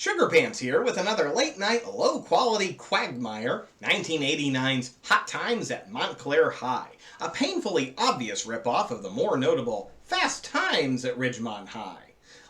Sugar Pants here with another late-night, low-quality quagmire, 1989's Hot Times at Montclair High, a painfully obvious ripoff of the more notable Fast Times at Ridgemont High.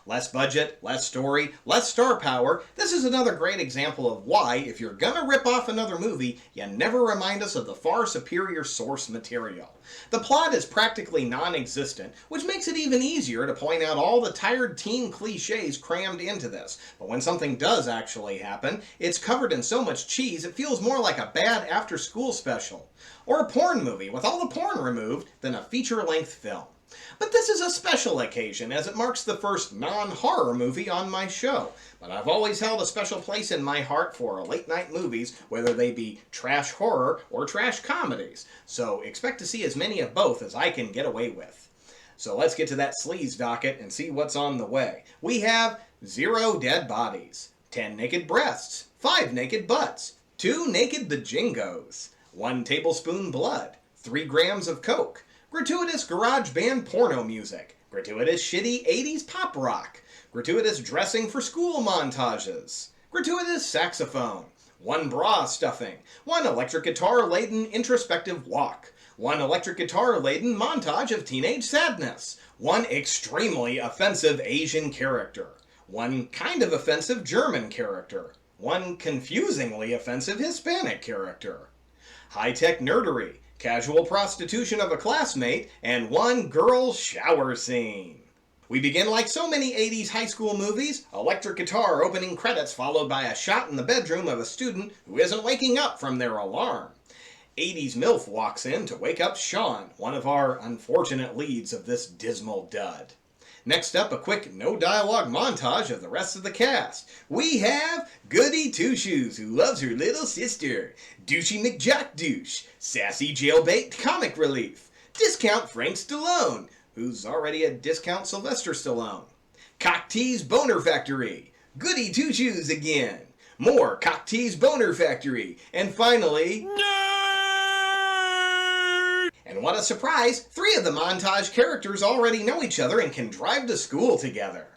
Less budget, less story, less star power. This is another great example of why, if you're gonna rip off another movie, you never remind us of the far superior source material. The plot is practically non-existent, which makes it even easier to point out all the tired teen cliches crammed into this. But when something does actually happen, it's covered in so much cheese it feels more like a bad after-school special. Or a porn movie with all the porn removed than a feature-length film. But this is a special occasion, as it marks the first non-horror movie on my show. But I've always held a special place in my heart for late-night movies, whether they be trash horror or trash comedies. So expect to see as many of both as I can get away with. So let's get to that sleaze docket and see what's on the way. We have 0 dead bodies, 10 naked breasts, 5 naked butts, 2 naked bajingos, 1 tablespoon blood, 3 grams of coke, gratuitous garage band porno music, gratuitous shitty 80s pop rock, gratuitous dressing for school montages, gratuitous saxophone, 1 bra stuffing, 1 electric guitar-laden introspective walk, 1 electric guitar-laden montage of teenage sadness, 1 extremely offensive Asian character, 1 kind of offensive German character, 1 confusingly offensive Hispanic character, high-tech nerdery, casual prostitution of a classmate, and 1 girl shower scene. We begin like so many 80s high school movies, electric guitar opening credits followed by a shot in the bedroom of a student who isn't waking up from their alarm. 80s MILF walks in to wake up Sean, one of our unfortunate leads of this dismal dud. Next up, a quick no-dialogue montage of the rest of the cast. We have Goody Two-Shoes, who loves her little sister, Douchey McJock-Douche, sassy jailbait comic relief, Discount Frank Stallone, who's already a Discount Sylvester Stallone, Cock Tease Boner Factory, Goody Two-Shoes again, more Cock Tease Boner Factory, and finally... And what a surprise, 3 of the montage characters already know each other and can drive to school together.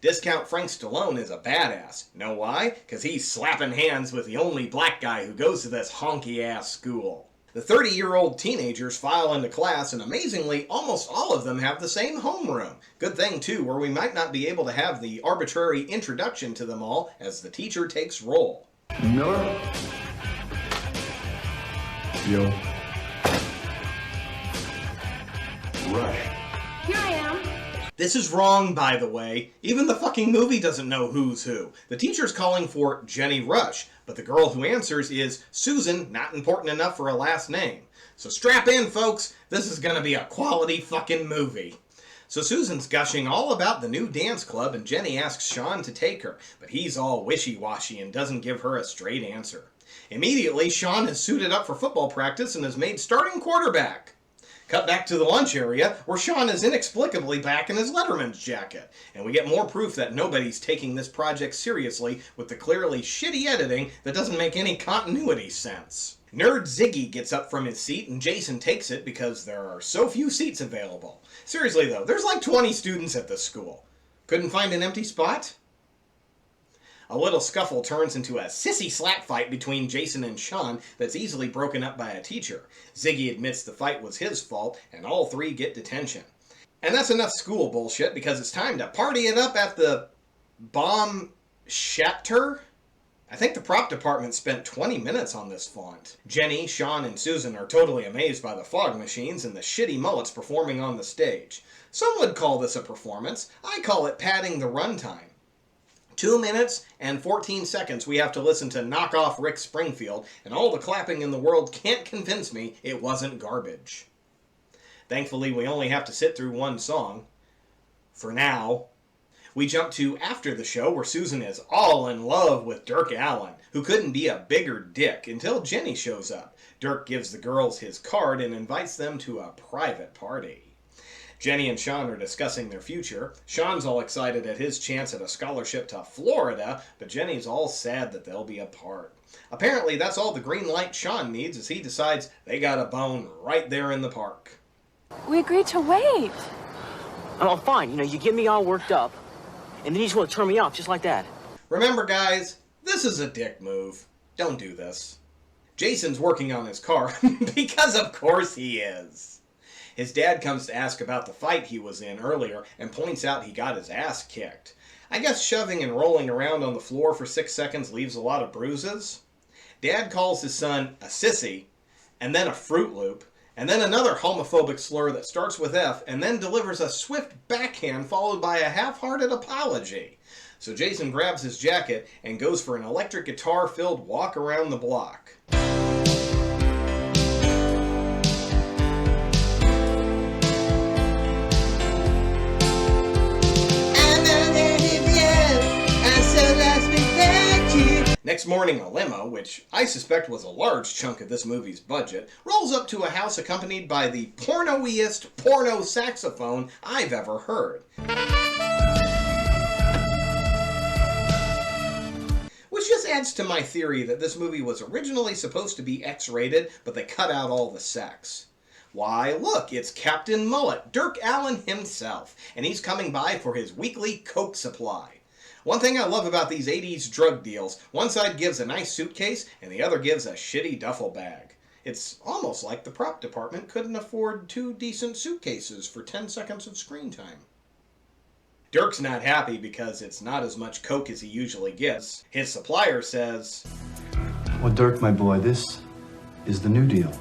Discount Frank Stallone is a badass. Know why? Because he's slapping hands with the only black guy who goes to this honky-ass school. The 30-year-old teenagers file into class, and amazingly, almost all of them have the same homeroom. Good thing, too, where we might not be able to have the arbitrary introduction to them all as the teacher takes roll. Miller? Yo. Rush. Here I am. This is wrong, by the way. Even the fucking movie doesn't know who's who. The teacher's calling for Jenny Rush, but the girl who answers is Susan, not important enough for a last name. So strap in, folks. This is gonna be a quality fucking movie. So Susan's gushing all about the new dance club, and Jenny asks Sean to take her, but he's all wishy-washy and doesn't give her a straight answer. Immediately, Sean is suited up for football practice and is made starting quarterback. Cut back to the lunch area, where Sean is inexplicably back in his Letterman's jacket, and we get more proof that nobody's taking this project seriously with the clearly shitty editing that doesn't make any continuity sense. Nerd Ziggy gets up from his seat and Jason takes it because there are so few seats available. Seriously though, there's like 20 students at this school. Couldn't find an empty spot? A little scuffle turns into a sissy slap fight between Jason and Sean that's easily broken up by a teacher. Ziggy admits the fight was his fault, and all 3 get detention. And that's enough school bullshit, because it's time to party it up at the Bomb Shatter? I think the prop department spent 20 minutes on this font. Jenny, Sean, and Susan are totally amazed by the fog machines and the shitty mullets performing on the stage. Some would call this a performance. I call it padding the runtime. 2 minutes and 14 seconds we have to listen to Knock Off Rick Springfield, and all the clapping in the world can't convince me it wasn't garbage. Thankfully, we only have to sit through 1 song. For now. We jump to after the show, where Susan is all in love with Dirk Allen, who couldn't be a bigger dick until Jenny shows up. Dirk gives the girls his card and invites them to a private party. Jenny and Sean are discussing their future. Sean's all excited at his chance at a scholarship to Florida, but Jenny's all sad that they'll be apart. Apparently, that's all the green light Sean needs as he decides they got a bone right there in the park. We agreed to wait. Oh, fine. You know, you get me all worked up, and then you just want to turn me off just like that. Remember guys, this is a dick move. Don't do this. Jason's working on his car, because of course he is. His dad comes to ask about the fight he was in earlier and points out he got his ass kicked. I guess shoving and rolling around on the floor for 6 seconds leaves a lot of bruises. Dad calls his son a sissy, and then a Fruit Loop, and then another homophobic slur that starts with F, and then delivers a swift backhand followed by a half-hearted apology. So Jason grabs his jacket and goes for an electric guitar-filled walk around the block. Next morning, a limo, which I suspect was a large chunk of this movie's budget, rolls up to a house accompanied by the pornoiest porno saxophone I've ever heard. Which just adds to my theory that this movie was originally supposed to be X-rated, but they cut out all the sex. Why, look, it's Captain Mullet, Dirk Allen himself, and he's coming by for his weekly Coke supply. One thing I love about these 80s drug deals, one side gives a nice suitcase and the other gives a shitty duffel bag. It's almost like the prop department couldn't afford 2 decent suitcases for 10 seconds of screen time. Dirk's not happy because it's not as much Coke as he usually gets. His supplier says, Well, Dirk, my boy, this is the new deal.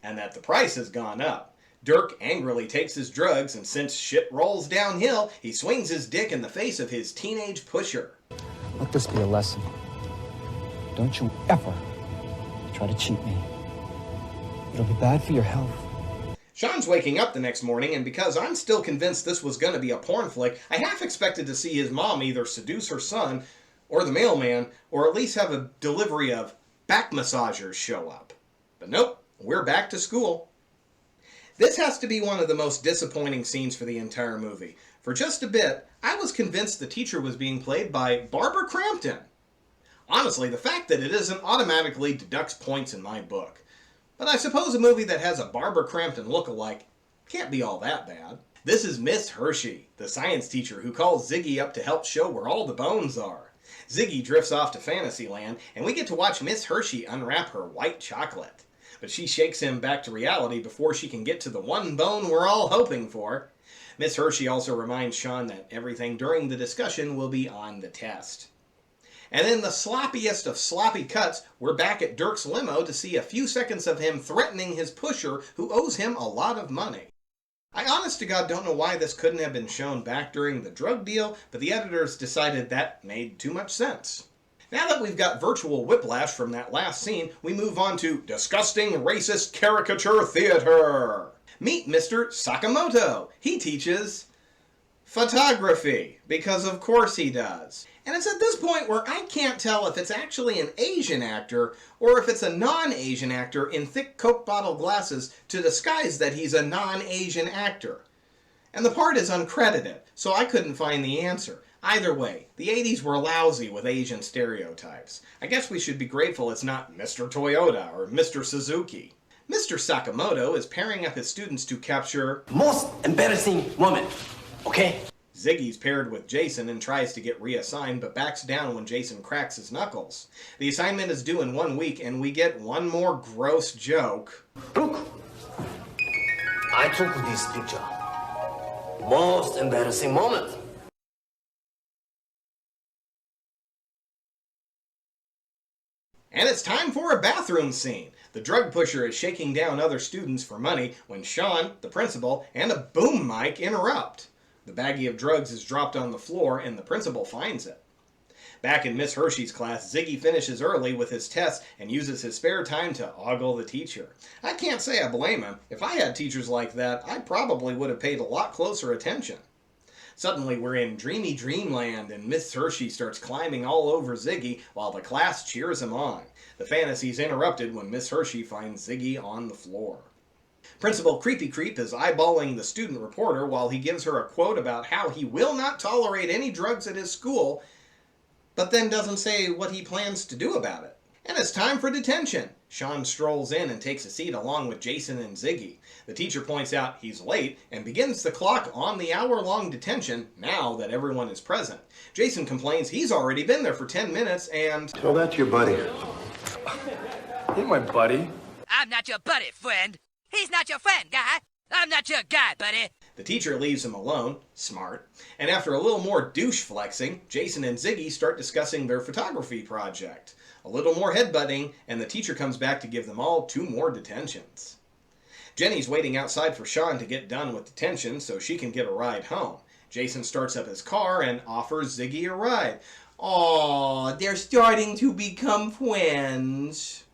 And that the price has gone up. Dirk angrily takes his drugs, and since shit rolls downhill, he swings his dick in the face of his teenage pusher. Let this be a lesson. Don't you ever try to cheat me. It'll be bad for your health. Sean's waking up the next morning, and because I'm still convinced this was going to be a porn flick, I half expected to see his mom either seduce her son, or the mailman, or at least have a delivery of back massagers show up. But nope, we're back to school. This has to be one of the most disappointing scenes for the entire movie. For just a bit, I was convinced the teacher was being played by Barbara Crampton. Honestly, the fact that it isn't automatically deducts points in my book. But I suppose a movie that has a Barbara Crampton look-alike can't be all that bad. This is Miss Hershey, the science teacher who calls Ziggy up to help show where all the bones are. Ziggy drifts off to Fantasyland, and we get to watch Miss Hershey unwrap her white chocolate. But she shakes him back to reality before she can get to the one bone we're all hoping for. Miss Hershey also reminds Sean that everything during the discussion will be on the test. And in the sloppiest of sloppy cuts, we're back at Dirk's limo to see a few seconds of him threatening his pusher who owes him a lot of money. I honest to God don't know why this couldn't have been shown back during the drug deal, but the editors decided that made too much sense. Now that we've got virtual whiplash from that last scene, we move on to disgusting racist caricature theater. Meet Mr. Sakamoto. He teaches photography, because of course he does. And it's at this point where I can't tell if it's actually an Asian actor or if it's a non-Asian actor in thick Coke bottle glasses to disguise that he's a non-Asian actor. And the part is uncredited, so I couldn't find the answer. Either way, the 80s were lousy with Asian stereotypes. I guess we should be grateful it's not Mr. Toyota or Mr. Suzuki. Mr. Sakamoto is pairing up his students to capture most embarrassing moment, okay? Ziggy's paired with Jason and tries to get reassigned, but backs down when Jason cracks his knuckles. The assignment is due in 1 week, and we get one more gross joke. Look, I took this picture. Most embarrassing moment. And it's time for a bathroom scene. The drug pusher is shaking down other students for money when Sean, the principal, and a boom mic interrupt. The baggie of drugs is dropped on the floor and the principal finds it. Back in Miss Hershey's class, Ziggy finishes early with his tests and uses his spare time to ogle the teacher. I can't say I blame him. If I had teachers like that, I probably would have paid a lot closer attention. Suddenly we're in dreamy dreamland and Miss Hershey starts climbing all over Ziggy while the class cheers him on. The fantasy's interrupted when Miss Hershey finds Ziggy on the floor. Principal Creepy Creep is eyeballing the student reporter while he gives her a quote about how he will not tolerate any drugs at his school, but then doesn't say what he plans to do about it. And it's time for detention. Sean strolls in and takes a seat along with Jason and Ziggy. The teacher points out he's late and begins the clock on the hour-long detention now that everyone is present. Jason complains he's already been there for 10 minutes and... Tell that to your buddy. Ain't my buddy. I'm not your buddy, friend. He's not your friend, guy. I'm not your guy, buddy. The teacher leaves him alone, smart, and after a little more douche flexing, Jason and Ziggy start discussing their photography project. A little more headbutting, and the teacher comes back to give them all 2 more detentions. Jenny's waiting outside for Sean to get done with detention so she can get a ride home. Jason starts up his car and offers Ziggy a ride. Aww, they're starting to become friends.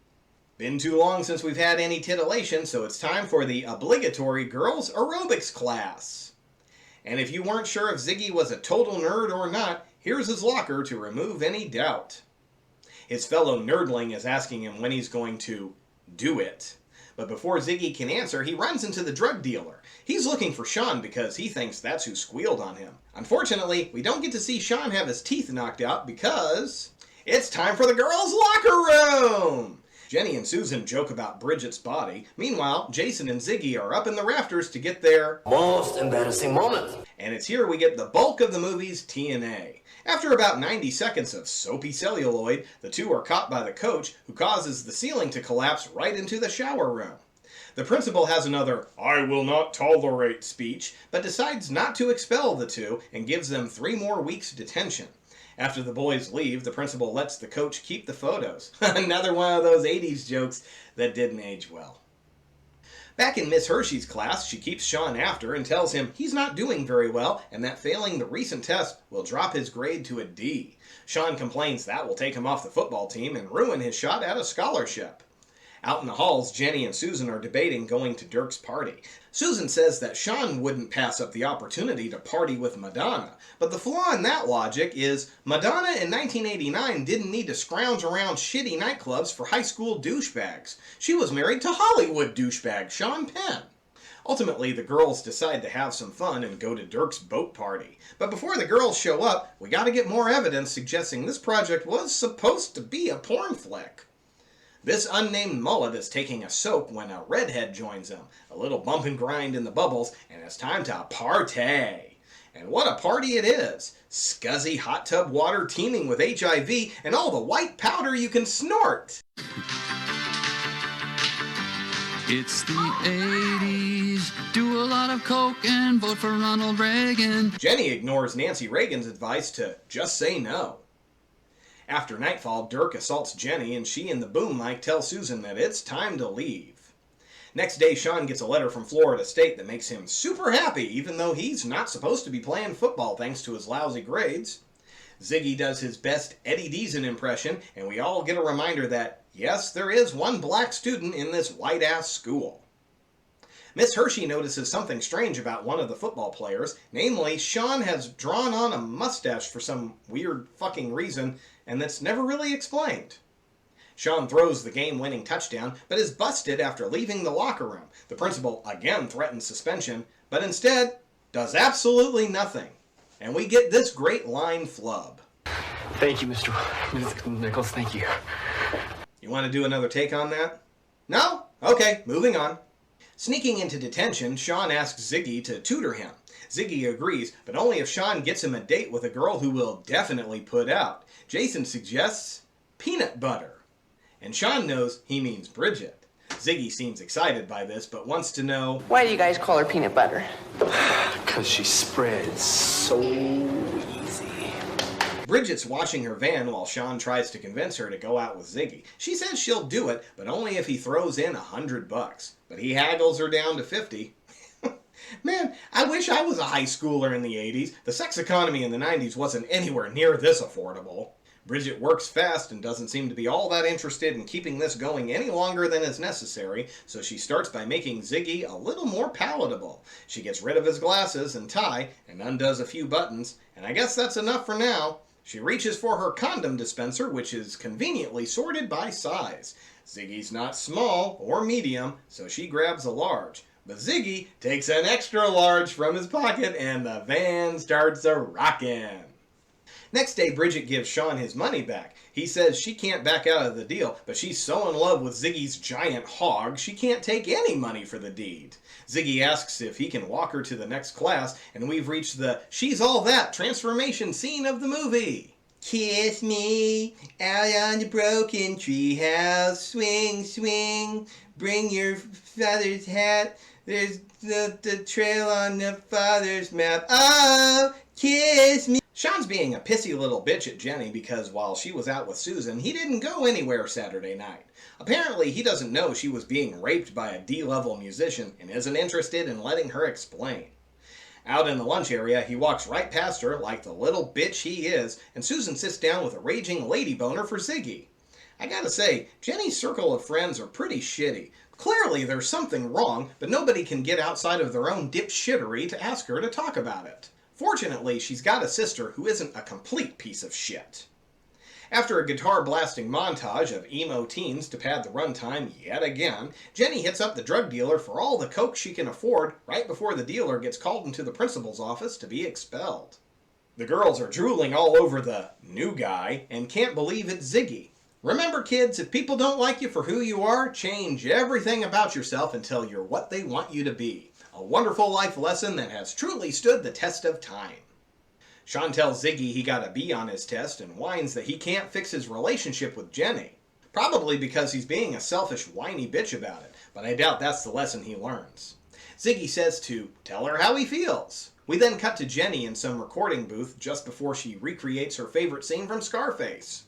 Been too long since we've had any titillation, so it's time for the obligatory girls' aerobics class. And if you weren't sure if Ziggy was a total nerd or not, here's his locker to remove any doubt. His fellow nerdling is asking him when he's going to do it. But before Ziggy can answer, he runs into the drug dealer. He's looking for Sean because he thinks that's who squealed on him. Unfortunately, we don't get to see Sean have his teeth knocked out because it's time for the girls' locker room! Jenny and Susan joke about Bridget's body. Meanwhile, Jason and Ziggy are up in the rafters to get their Most embarrassing moment. And it's here we get the bulk of the movie's TNA. After about 90 seconds of soapy celluloid, the two are caught by the coach, who causes the ceiling to collapse right into the shower room. The principal has another "I will not tolerate" speech, but decides not to expel the two and gives them 3 more weeks detention. After the boys leave, the principal lets the coach keep the photos. Another one of those 80s jokes that didn't age well. Back in Miss Hershey's class, she keeps Sean after and tells him he's not doing very well and that failing the recent test will drop his grade to a D. Sean complains that will take him off the football team and ruin his shot at a scholarship. Out in the halls, Jenny and Susan are debating going to Dirk's party. Susan says that Sean wouldn't pass up the opportunity to party with Madonna, but the flaw in that logic is Madonna in 1989 didn't need to scrounge around shitty nightclubs for high school douchebags. She was married to Hollywood douchebag Sean Penn. Ultimately, the girls decide to have some fun and go to Dirk's boat party. But before the girls show up, we gotta get more evidence suggesting this project was supposed to be a porn flick. This unnamed mullet is taking a soak when a redhead joins him. A little bump and grind in the bubbles, and it's time to partay. And what a party it is! Scuzzy hot tub water teeming with HIV and all the white powder you can snort! It's the 80s, do a lot of coke and vote for Ronald Reagan. Jenny ignores Nancy Reagan's advice to just say no. After nightfall, Dirk assaults Jenny, and she and the boom mic tell Susan that it's time to leave. Next day, Sean gets a letter from Florida State that makes him super happy, even though he's not supposed to be playing football thanks to his lousy grades. Ziggy does his best Eddie Deason impression, and we all get a reminder that, yes, there is one black student in this white-ass school. Miss Hershey notices something strange about one of the football players, namely, Sean has drawn on a mustache for some weird fucking reason, and that's never really explained. Sean throws the game-winning touchdown, but is busted after leaving the locker room. The principal again threatens suspension, but instead does absolutely nothing. And we get this great line flub. Thank you, Mr. Nichols, thank you. You want to do another take on that? No? Okay, moving on. Sneaking into detention, Sean asks Ziggy to tutor him. Ziggy agrees, but only if Sean gets him a date with a girl who will definitely put out. Jason suggests peanut butter. And Sean knows he means Bridget. Ziggy seems excited by this, but wants to know, why do you guys call her peanut butter? Because she spreads so easy. Bridget's washing her van while Sean tries to convince her to go out with Ziggy. She says she'll do it, but only if he throws in $100. But he haggles her down to 50. Man, I wish I was a high schooler in the 80s. The sex economy in the 90s wasn't anywhere near this affordable. Bridget works fast and doesn't seem to be all that interested in keeping this going any longer than is necessary, so she starts by making Ziggy a little more palatable. She gets rid of his glasses and tie and undoes a few buttons, and I guess that's enough for now. She reaches for her condom dispenser, which is conveniently sorted by size. Ziggy's not small or medium, so she grabs a large. But Ziggy takes an extra large from his pocket and the van starts a-rockin'. Next day, Bridget gives Sean his money back. He says she can't back out of the deal, but she's so in love with Ziggy's giant hog, she can't take any money for the deed. Ziggy asks if he can walk her to the next class, and we've reached the she's all that transformation scene of the movie. Kiss me out on the broken treehouse, swing, swing, bring your father's hat, there's the trail on the father's map, oh, kiss me. Sean's being a pissy little bitch at Jenny because while she was out with Susan, he didn't go anywhere Saturday night. Apparently, he doesn't know she was being raped by a D-level musician and isn't interested in letting her explain. Out in the lunch area, he walks right past her like the little bitch he is, and Susan sits down with a raging lady boner for Ziggy. I gotta say, Jenny's circle of friends are pretty shitty. Clearly there's something wrong, but nobody can get outside of their own dipshittery to ask her to talk about it. Fortunately, she's got a sister who isn't a complete piece of shit. After a guitar-blasting montage of emo teens to pad the runtime yet again, Jenny hits up the drug dealer for all the coke she can afford right before the dealer gets called into the principal's office to be expelled. The girls are drooling all over the new guy and can't believe it's Ziggy. Remember, kids, if people don't like you for who you are, change everything about yourself until you're what they want you to be. A wonderful life lesson that has truly stood the test of time. Sean tells Ziggy he got a B on his test and whines that he can't fix his relationship with Jenny. Probably because he's being a selfish, whiny bitch about it, but I doubt that's the lesson he learns. Ziggy says to tell her how he feels. We then cut to Jenny in some recording booth just before she recreates her favorite scene from Scarface.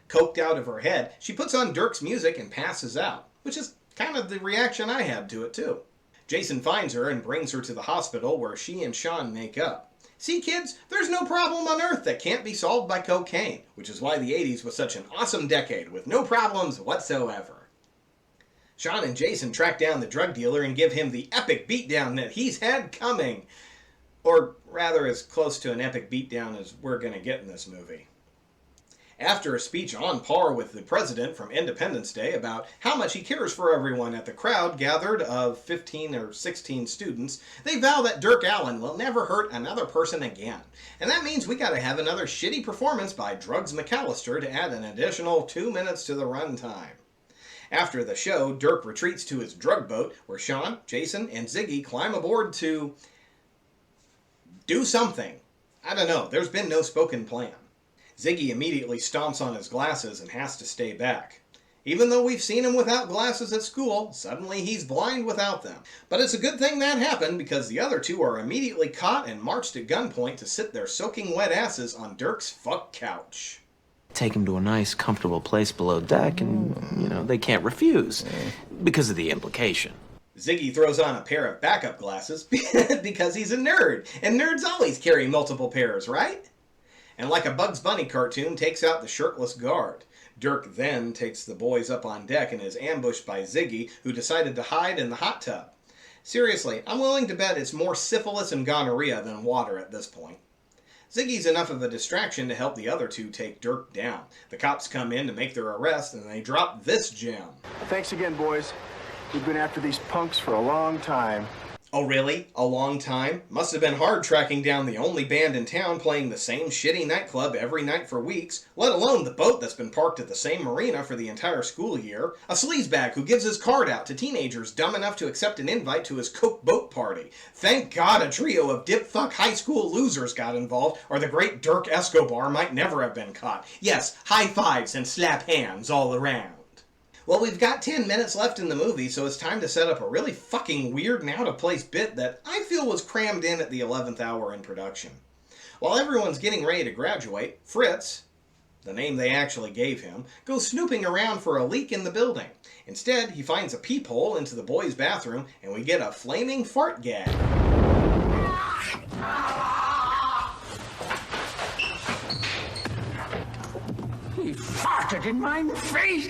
Coked out of her head, she puts on Dirk's music and passes out, which is kind of the reaction I had to it too. Jason finds her and brings her to the hospital where she and Sean make up. See, kids, there's no problem on Earth that can't be solved by cocaine, which is why the 80s was such an awesome decade with no problems whatsoever. Sean and Jason track down the drug dealer and give him the epic beatdown that he's had coming. Or rather, as close to an epic beatdown as we're going to get in this movie. After a speech on par with the president from Independence Day about how much he cares for everyone at the crowd gathered of 15 or 16 students, they vow that Dirk Allen will never hurt another person again. And that means we gotta have another shitty performance by Drugs McAllister to add an additional 2 minutes to the runtime. After the show, Dirk retreats to his drug boat where Sean, Jason, and Ziggy climb aboard to do something. I don't know, there's been no spoken plan. Ziggy immediately stomps on his glasses and has to stay back. Even though we've seen him without glasses at school, suddenly he's blind without them. But it's a good thing that happened because the other two are immediately caught and marched at gunpoint to sit their soaking wet asses on Dirk's fuck couch. Take him to a nice, comfortable place below deck and, they can't refuse because of the implication. Ziggy throws on a pair of backup glasses because he's a nerd, and nerds always carry multiple pairs, right? And like a Bugs Bunny cartoon, takes out the shirtless guard. Dirk then takes the boys up on deck and is ambushed by Ziggy, who decided to hide in the hot tub. Seriously, I'm willing to bet it's more syphilis and gonorrhea than water at this point. Ziggy's enough of a distraction to help the other two take Dirk down. The cops come in to make their arrest, and they drop this gem. Thanks again, boys. We've been after these punks for a long time. Oh really? A long time? Must have been hard tracking down the only band in town playing the same shitty nightclub every night for weeks, let alone the boat that's been parked at the same marina for the entire school year, a sleazebag who gives his card out to teenagers dumb enough to accept an invite to his coke boat party. Thank God a trio of dip-fuck high school losers got involved, or the great Dirk Escobar might never have been caught. Yes, high fives and slap hands all around. Well, we've got 10 minutes left in the movie, so it's time to set up a really fucking weird and out-of-place bit that I feel was crammed in at the 11th hour in production. While everyone's getting ready to graduate, Fritz, the name they actually gave him, goes snooping around for a leak in the building. Instead, he finds a peephole into the boys' bathroom, and we get a flaming fart gag. He farted in my face!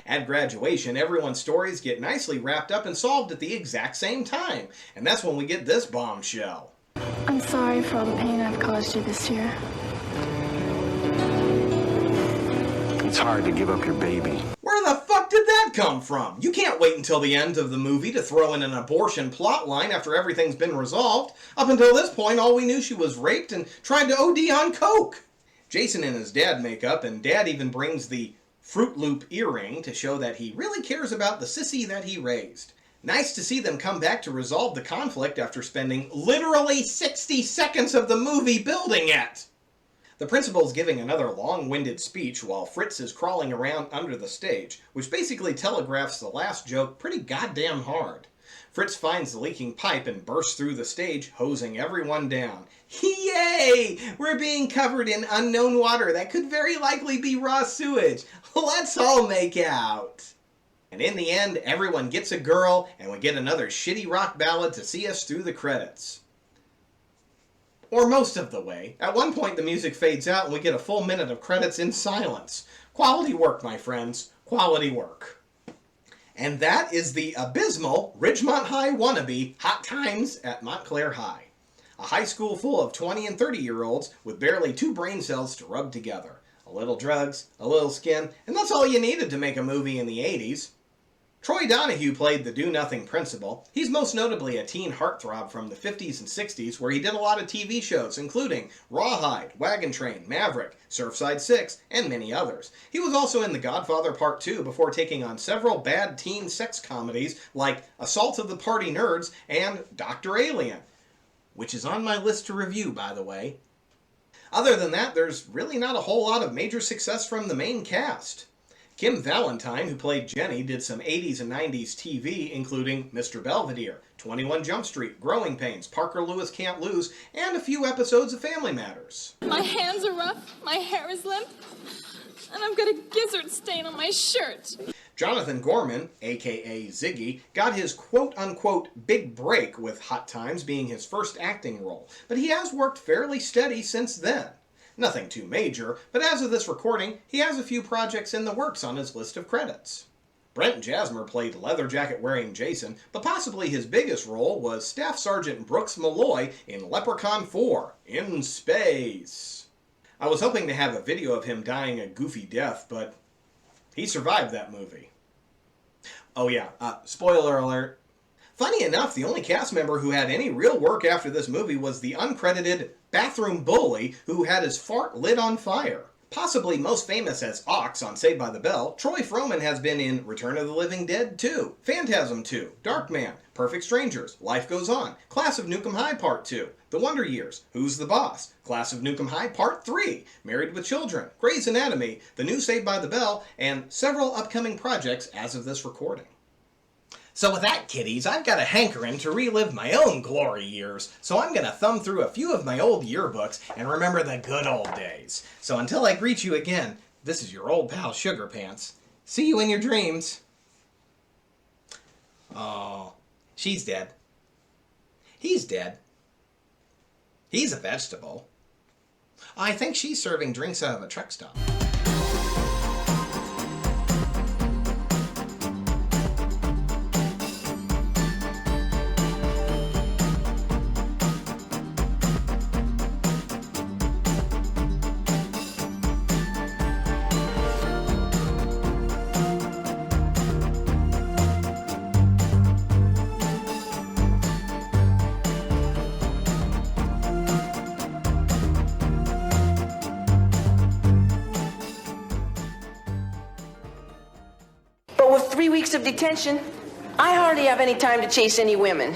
At graduation, everyone's stories get nicely wrapped up and solved at the exact same time. And that's when we get this bombshell. I'm sorry for all the pain I've caused you this year. It's hard to give up your baby. Where the fuck did that that come from? You can't wait until the end of the movie to throw in an abortion plot line after everything's been resolved. Up until this point, all we knew she was raped and tried to OD on coke. Jason and his dad make up, and Dad even brings the Fruit Loop earring to show that he really cares about the sissy that he raised. Nice to see them come back to resolve the conflict after spending literally 60 seconds of the movie building it. The principal's giving another long-winded speech while Fritz is crawling around under the stage, which basically telegraphs the last joke pretty goddamn hard. Fritz finds the leaking pipe and bursts through the stage, hosing everyone down. Yay! We're being covered in unknown water that could very likely be raw sewage. Let's all make out. And in the end, everyone gets a girl, and we get another shitty rock ballad to see us through the credits. Or most of the way. At one point, the music fades out, and we get a full minute of credits in silence. Quality work, my friends. Quality work. And that is the abysmal Ridgemont High wannabe Hot Times at Montclair High. A high school full of 20 and 30-year-olds with barely 2 brain cells to rub together. A little drugs, a little skin, and that's all you needed to make a movie in the 80s. Troy Donahue played the do-nothing principal. He's most notably a teen heartthrob from the 50s and 60s where he did a lot of TV shows, including Rawhide, Wagon Train, Maverick, Surfside 6, and many others. He was also in The Godfather Part 2 before taking on several bad teen sex comedies like Assault of the Party Nerds and Dr. Alien, which is on my list to review, by the way. Other than that, there's really not a whole lot of major success from the main cast. Kim Valentine, who played Jenny, did some 80s and 90s TV, including Mr. Belvedere, 21 Jump Street, Growing Pains, Parker Lewis Can't Lose, and a few episodes of Family Matters. My hands are rough, my hair is limp, and I've got a gizzard stain on my shirt. Jonathan Gorman, a.k.a. Ziggy, got his quote-unquote big break with Hot Times being his first acting role, but he has worked fairly steady since then. Nothing too major, but as of this recording, he has a few projects in the works on his list of credits. Brent Jasmer played leather jacket-wearing Jason, but possibly his biggest role was Staff Sergeant Brooks Malloy in Leprechaun 4, In Space. I was hoping to have a video of him dying a goofy death, but he survived that movie. Oh yeah, spoiler alert. Funny enough, the only cast member who had any real work after this movie was the uncredited bathroom bully who had his fart lit on fire. Possibly most famous as Ox on Saved by the Bell, Troy Froman has been in Return of the Living Dead 2, Phantasm 2, Darkman, Perfect Strangers, Life Goes On, Class of Nukem High Part 2, The Wonder Years, Who's the Boss, Class of Nukem High Part 3, Married with Children, Grey's Anatomy, the new Saved by the Bell, and several upcoming projects as of this recording. So with that, kiddies, I've got a hankering to relive my own glory years, so I'm going to thumb through a few of my old yearbooks and remember the good old days. So until I greet you again, this is your old pal Sugar Pants. See you in your dreams. Oh, she's dead. He's dead. He's a vegetable. I think she's serving drinks out of a truck stop. But with 3 weeks of detention, I hardly have any time to chase any women.